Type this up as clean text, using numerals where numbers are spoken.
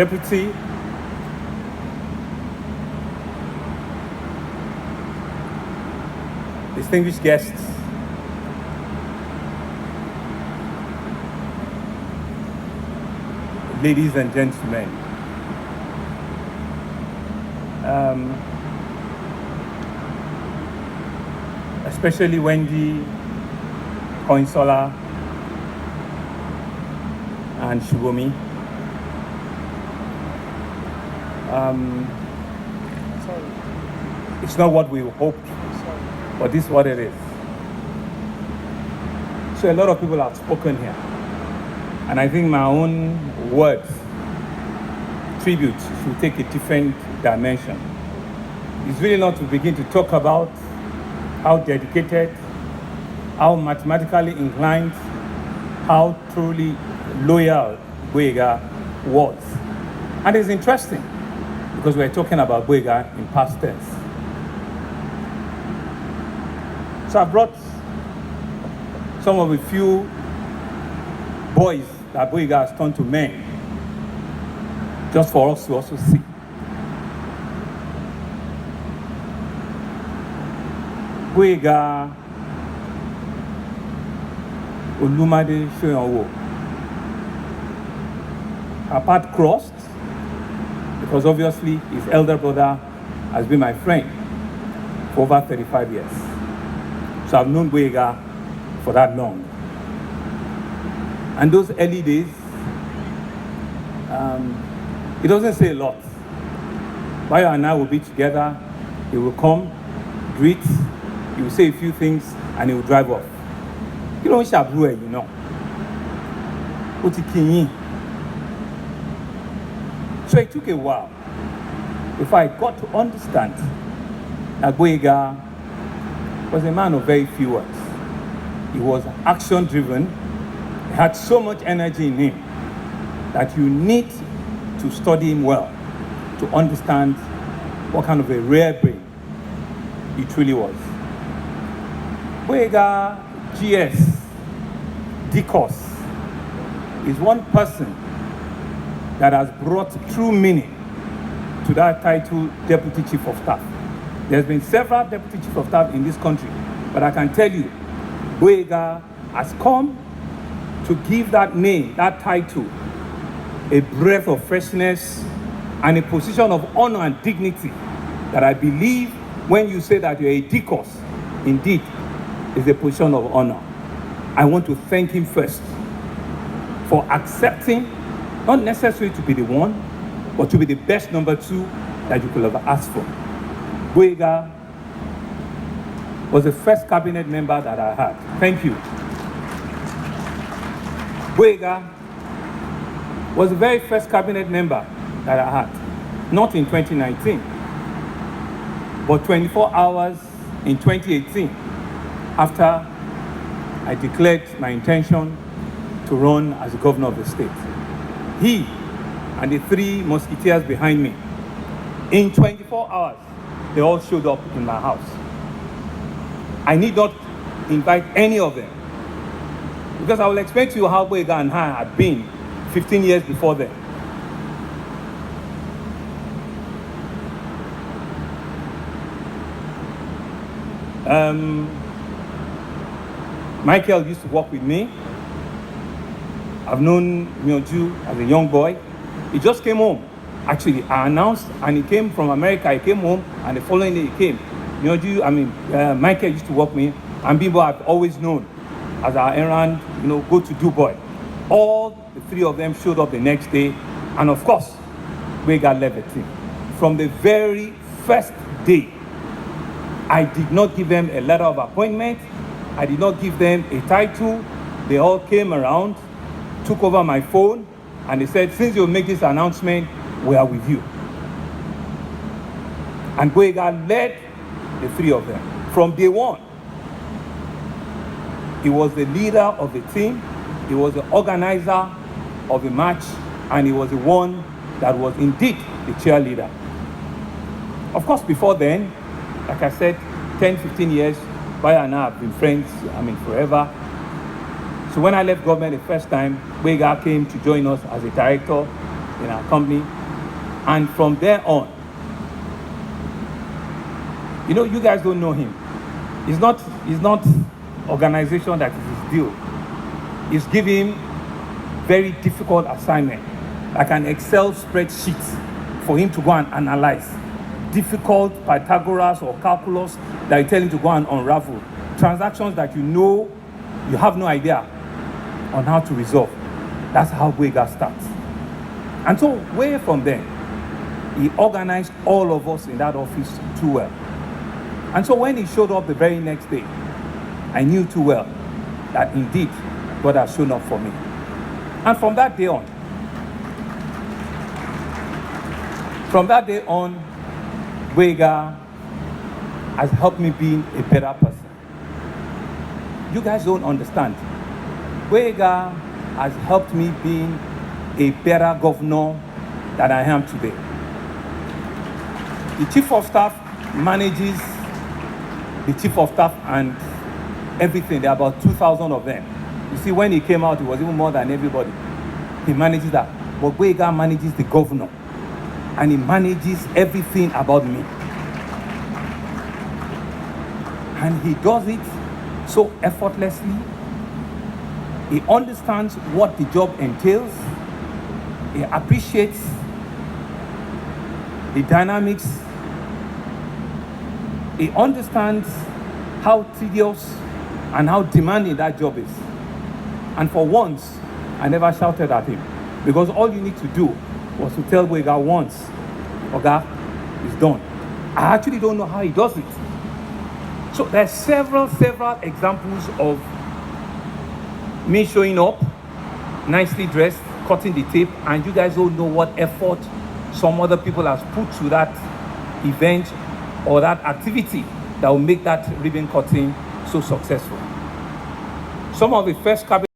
Deputy, distinguished guests, ladies and gentlemen, especially Wendy, Koinsola, and Shugomi. It's not what we hoped, but this is what it is. So a lot of people have spoken here, and I think my own words, tribute, should take a different dimension. It's really not to begin to talk about how dedicated, how mathematically inclined, how truly loyal Boyega was. And it's interesting because we're talking about Boyega in past tense. So I brought some of the few boys that Boyega has turned to men, just for us to also see. Boyega, Olumade, Soyannwo. Our path crossed because obviously his elder brother has been my friend for over 35 years. So I've known Boyega for that long. And those early days, it doesn't say a lot. Bayo and I will be together, he will come, greet, he will say a few things, and he will drive off. You know, Shabue, you know. So it took a while before I got to understand that Boyega was a man of very few words. He was action-driven. He had so much energy in him that you need to study him well to understand what kind of a rare brain he truly was. Boyega GS Dikos is one person that has brought true meaning to that title, Deputy Chief of Staff. There's been several Deputy Chief of Staff in this country, but I can tell you, Boyega has come to give that name, that title, a breath of freshness and a position of honor and dignity that I believe when you say that you're a Dikos, indeed, is a position of honor. I want to thank him first for accepting, not necessarily to be the one, but to be the best number two that you could have asked for. Boyega was the first cabinet member that I had. Thank you. Boyega was the very first cabinet member that I had, not in 2019, but 24 hours in 2018, after I declared my intention to run as the governor of the state. He and the three musketeers behind me, in 24 hours, they all showed up in my house. I need not invite any of them, because I will explain to you how Boyega and I had been 15 years before then. Michael used to work with me. I've known Myoju as a young boy. He just came home. Actually, I announced, and he came from America. He came home, and the following day he came. Michael used to work with me, and Bimbo I've always known as our errand, go to Dubai. All the three of them showed up the next day, and of course, Boyega led the team. From the very first day, I did not give them a letter of appointment. I did not give them a title. They all came around, took over my phone, and they said, since you make this announcement, we are with you. And Boyega led the three of them. From day one, he was the leader of the team, he was the organizer of the match, and he was the one that was indeed the cheerleader. Of course, before then, like I said, 10, 15 years, Bayo and I have been friends, forever. So when I left government the first time, Boyega came to join us as a director in our company. And from there on, you guys don't know him. It's not organization that is his deal. It's giving very difficult assignment, like an Excel spreadsheet for him to go and analyze. Difficult Pythagoras or calculus that you tell him to go and unravel. Transactions that you have no idea on how to resolve. That's how Boyega starts. And so way from there, he organized all of us in that office too well. And so when he showed up the very next day, I knew too well that indeed God has shown up for me. And from that day on, Boyega has helped me be a better person. You guys don't understand. Boyega has helped me be a better governor than I am today. The chief of staff manages the chief of staff and everything. There are about 2,000 of them. You see, when he came out, it was even more than everybody. He manages that. But Boyega manages the governor. And he manages everything about me. And he does it so effortlessly. He understands what the job entails. He appreciates the dynamics. He understands how tedious and how demanding that job is. And for once, I never shouted at him, because all you need to do was to tell Boyega once, "Oga, it's done." I actually don't know how he does it. So there's several examples of me showing up, nicely dressed, cutting the tape, and you guys don't know what effort some other people have put to that event or that activity that will make that ribbon cutting so successful. Some of the first cabinet